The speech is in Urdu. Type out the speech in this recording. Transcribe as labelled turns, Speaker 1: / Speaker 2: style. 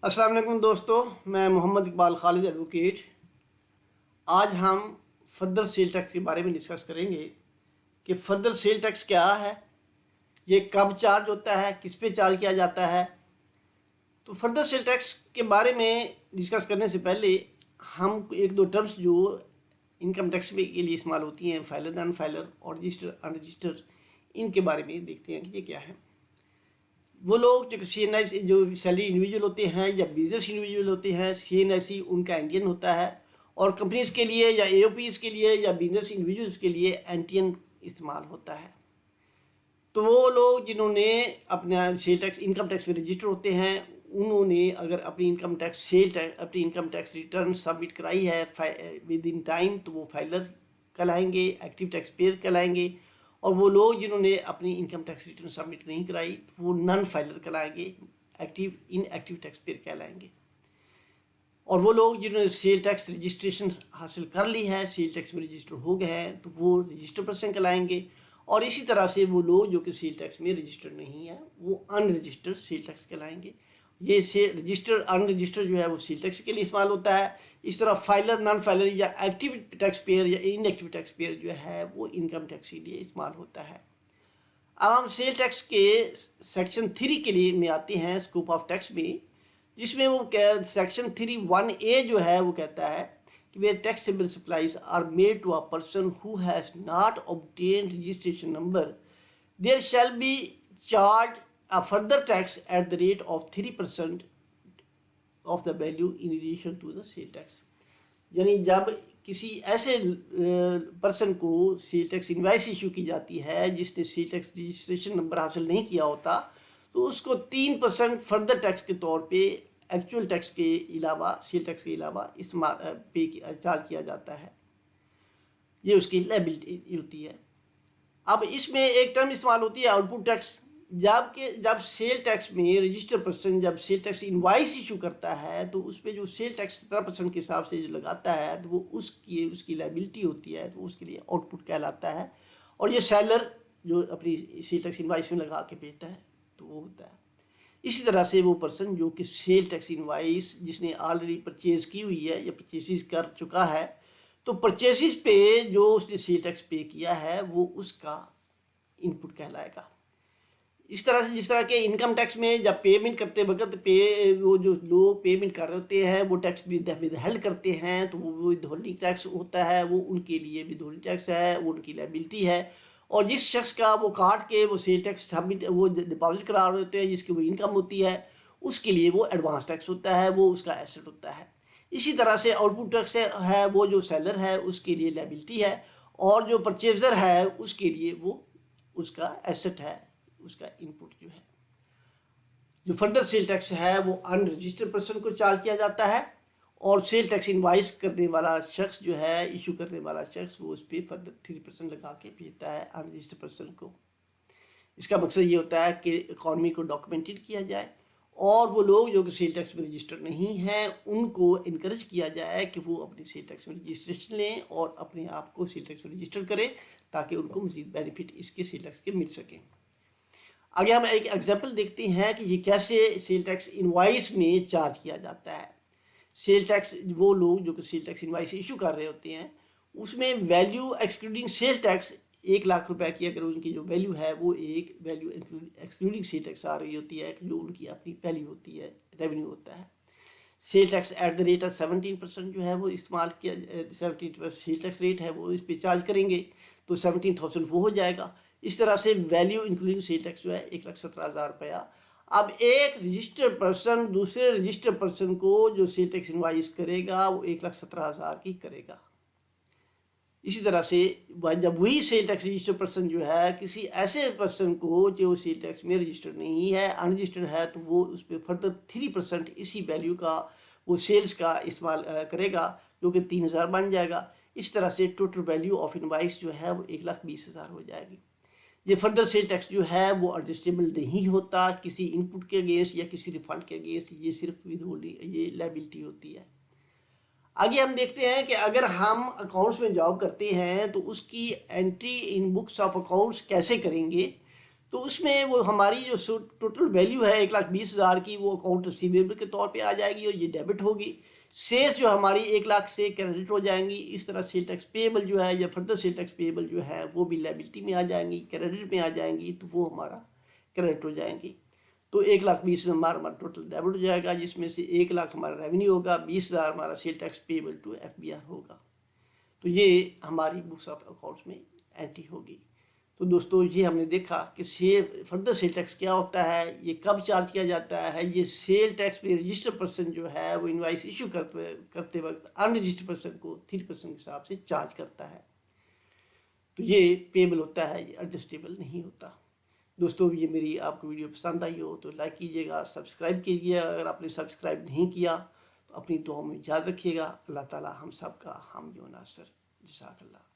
Speaker 1: السلام علیکم دوستو، میں محمد اقبال خالد ایڈوکیٹ۔ آج ہم فردر سیل ٹیکس کے بارے میں ڈسکس کریں گے کہ فردر سیل ٹیکس کیا ہے، یہ کب چارج ہوتا ہے، کس پہ چارج کیا جاتا ہے۔ تو فردر سیل ٹیکس کے بارے میں ڈسکس کرنے سے پہلے ہم ایک دو ٹرمز جو انکم ٹیکس کے لیے استعمال ہوتی ہیں، فائلر نان فائلر اور رجسٹر ان رجسٹر، ان کے بارے میں دیکھتے ہیں کہ یہ کیا ہے۔ وہ لوگ جو سی این آئی جو سیلری انڈیویجول ہوتے ہیں یا بزنس انڈیویجول ہوتے ہیں، سی این آئی سی ان کا انڈین ہوتا ہے، اور کمپنیز کے لیے یا اے او پیز کے لیے یا بزنس انڈیویجولس کے لیے اینٹین استعمال ہوتا ہے۔ تو وہ لوگ جنہوں نے اپنا سیل ٹیکس انکم ٹیکس میں رجسٹر ہوتے ہیں، انہوں نے اگر اپنی اپنی انکم ٹیکس ریٹرن سبمٹ کرائی ہے ود ان ٹائم، تو وہ فائلر کہلائیں گے، ایکٹیو ٹیکس پیئر کہلائیں گے۔ اور وہ لوگ جنہوں نے اپنی انکم ٹیکس ریٹرن سبمٹ نہیں کرائی، وہ نن فائلر کہلائیں گے، ایکٹیو ٹیکس پیئر کہلائیں گے۔ اور وہ لوگ جنہوں نے سیل ٹیکس رجسٹریشن حاصل کر لی ہے، سیل ٹیکس میں رجسٹر ہو گئے ہیں، تو وہ رجسٹر پرسن کہلائیں گے۔ اور اسی طرح سے وہ لوگ جو کہ سیل ٹیکس میں رجسٹر نہیں ہیں، وہ ان رجسٹر سیل ٹیکس کہلائیں گے۔ یہ رجسٹر ان رجسٹر جو ہے وہ سیل ٹیکس کے لیے استعمال ہوتا ہے۔ اس طرح فائلر نان فائلر یا ایکٹیو ٹیکس پیئر یا ان ایکٹیو ٹیکس پیئر جو ہے وہ انکم ٹیکس کے لیے استعمال ہوتا ہے۔ اب ہم سیل ٹیکس کے سیکشن 3 کے لیے میں آتے ہیں، اسکوپ آف ٹیکس میں، جس میں وہ سیکشن 3(1)(a) جو ہے وہ کہتا ہے کہ where taxable supplies are made to a person who has not obtained registration number, there shall be charged a further tax at the rate of 3% of the value in addition to the sale tax۔ یعنی جب کسی ایسے پرسن کو سیل ٹیکس انوائس ایشو کی جاتی ہے جس نے سیل ٹیکس رجسٹریشن نمبر حاصل نہیں کیا ہوتا، تو اس کو 3% فردر ٹیکس کے طور پہ ایکچوئل ٹیکس کے علاوہ، سیل ٹیکس کے علاوہ چارج کیا جاتا ہے۔ یہ اس کی لائبلٹی ہوتی ہے۔ اب اس میں ایک ٹرم استعمال ہوتی ہے آؤٹ پٹ ٹیکس، جب سیل ٹیکس میں رجسٹر پرسن جب سیل ٹیکس انوائس ایشو کرتا ہے تو اس پہ جو سیل ٹیکس 17% کے حساب سے جو لگاتا ہے، تو وہ اس کی لائبلٹی ہوتی ہے، تو اس کے لیے آؤٹ پٹ کہلاتا ہے۔ اور یہ سیلر جو اپنی سیل ٹیکس انوائس میں لگا کے بھیجتا ہے تو وہ ہوتا ہے۔ اسی طرح سے وہ پرسن جو کہ سیل ٹیکس انوائس جس نے آلریڈی پرچیز کی ہوئی ہے یا پرچیز کر چکا ہے، تو پرچیز پہ جو اس نے سیل ٹیکس پے کیا ہے وہ اس کا ان پٹ کہلائے گا۔ اس طرح سے جس طرح کہ انکم ٹیکس میں جب پیمنٹ کرتے وقت وہ جو لوگ پیمنٹ کر رہے ہوتے ہیں وہ ٹیکس ود ہیلڈ کرتے ہیں، تو وہ ود ہولڈنگ ٹیکس ہوتا ہے، وہ ان کے لیے ود ہولڈنگ ٹیکس ہے، وہ ان کی لائبلٹی ہے۔ اور جس شخص کا وہ کاٹ کے وہ سیل ٹیکس وہ ڈپازٹ کرا رہے ہوتے ہیں، جس کی وہ انکم ہوتی ہے، اس کے لیے وہ ایڈوانس ٹیکس ہوتا ہے، وہ اس کا ایسٹ ہوتا ہے۔ اسی طرح سے آؤٹ پٹ ٹیکس ہے، وہ جو سیلر ہے اس کے لیے لائبلٹی ہے، اور جو پرچیزر ہے اس کے لیے وہ اس کا ایسٹ ہے، اس کا ان پٹ جو ہے۔ جو فردر سیل ٹیکس ہے وہ ان رجسٹر پرسن کو چارج کیا جاتا ہے، اور سیل ٹیکس انوائس کرنے والا شخص جو ہے، ایشو کرنے والا شخص، وہ اس پہ فردر 3% لگا کے بھیجتا ہے ان رجسٹر پرسن کو۔ اس کا مقصد یہ ہوتا ہے کہ اکانومی کو ڈاکومنٹڈ کیا جائے، اور وہ لوگ جو کہ سیل ٹیکس میں رجسٹر نہیں ہیں ان کو انکریج کیا جائے کہ وہ اپنی سیل ٹیکس میں رجسٹریشن لیں اور اپنے آپ کو سیل ٹیکس میں رجسٹر کریں، تاکہ ان کو مزید بینیفٹ اس کے سیل ٹیکس کے مل سکیں۔ آگے ہم ایک ایگزامپل دیکھتے ہیں کہ یہ کیسے سیل ٹیکس انوائس میں چارج کیا جاتا ہے۔ سیل ٹیکس، وہ لوگ جو کہ سیل ٹیکس انوائس ایشو کر رہے ہوتے ہیں، اس میں ویلیو ایکسکلوڈنگ سیل ٹیکس 1,00,000 روپے کی اگر ان کی جو ویلیو ہے وہ ایک ویلیو ایکسکلوڈنگ سیل ٹیکس آ رہی ہوتی ہے، جو ان کی اپنی ویلیو ہوتی ہے، ریونیو ہوتا ہے۔ Sale tax at the rate of 17% جو ہے وہ استعمال کیا، 17% سیل ٹیکس ریٹ ہے وہ اس پہ چارج کریں گے، تو 17,000 وہ ہو جائے گا۔ اس طرح سے ویلیو انکلوڈنگ سیل ٹیکس جو ہے 1,17,000 روپیہ۔ اب ایک رجسٹر پرسن دوسرے رجسٹر پرسن کو جو سیل ٹیکس انوائس کرے گا وہ 1,17,000 کی کرے گا۔ اسی طرح سے جب وہی سیل ٹیکس رجسٹر پرسن جو ہے کسی ایسے پرسن کو جو سیل ٹیکس میں رجسٹر نہیں ہے، ان رجسٹرڈ ہے، تو وہ اس پہ فردر 3% اسی ویلیو کا وہ سیلز کا استعمال کرے گا، جو کہ 3,000 بن جائے گا۔ اس طرح سے ٹوٹل ویلیو آف انوائس جو ہے وہ 1,20,000 ہو جائے گی۔ یہ فردر سیل ٹیکس جو ہے وہ ایڈجسٹیبل نہیں ہوتا کسی ان پٹ کے اگینسٹ یا کسی ریفنڈ کے اگینسٹ، یہ صرف ود ہولڈنگ یہ لائبلٹی ہوتی ہے۔ آگے ہم دیکھتے ہیں کہ اگر ہم اکاؤنٹس میں جاب کرتے ہیں تو اس کی entry in books of accounts کیسے کریں گے۔ تو اس میں وہ ہماری جو ٹوٹل ویلیو ہے 1,20,000 کی، وہ اکاؤنٹ ریسیویبل کے طور پہ آ جائے گی اور یہ ڈیبٹ ہوگی. سیلز جو ہماری 1,00,000 سے کریڈٹ ہو جائیں گی. اس طرح سیل ٹیکس پیبل جو ہے یا فردر سیل ٹیکس پیبل جو ہے وہ بھی لائبلٹی میں آ جائیں گی، کریڈٹ میں آ جائیں گی، تو وہ ہمارا کریڈٹ ہو جائیں گی. تو 1,20,000 ہمارا ٹوٹل ڈیبٹ ہو جائے گا، جس میں سے 1,00,000 ہمارا ریونیو ہوگا، 20,000 ہمارا sale tax payable to FBR ہوگا. تو یہ ہماری بکس آف اکاؤنٹس میں انٹری ہوگی. تو دوستو یہ ہم نے دیکھا کہ فردر سیل ٹیکس کیا ہوتا ہے، یہ کب چارج کیا جاتا ہے. یہ سیل ٹیکس پہ رجسٹر پرسن جو ہے وہ انوائس ایشو کرتے وقت ان رجسٹر پرسن کو 3% کے حساب سے چارج کرتا ہے. تو یہ پیبل ہوتا ہے، یہ ایڈجسٹیبل نہیں ہوتا. دوستو یہ میری آپ کو ویڈیو پسند آئی ہو تو لائک کیجیے گا، سبسکرائب کیجیے گا. اگر آپ نے سبسکرائب نہیں کیا تو اپنی دعاؤں میں یاد رکھیے گا. اللہ تعالی ہم سب کا حامی و ناصر. جزاک اللہ.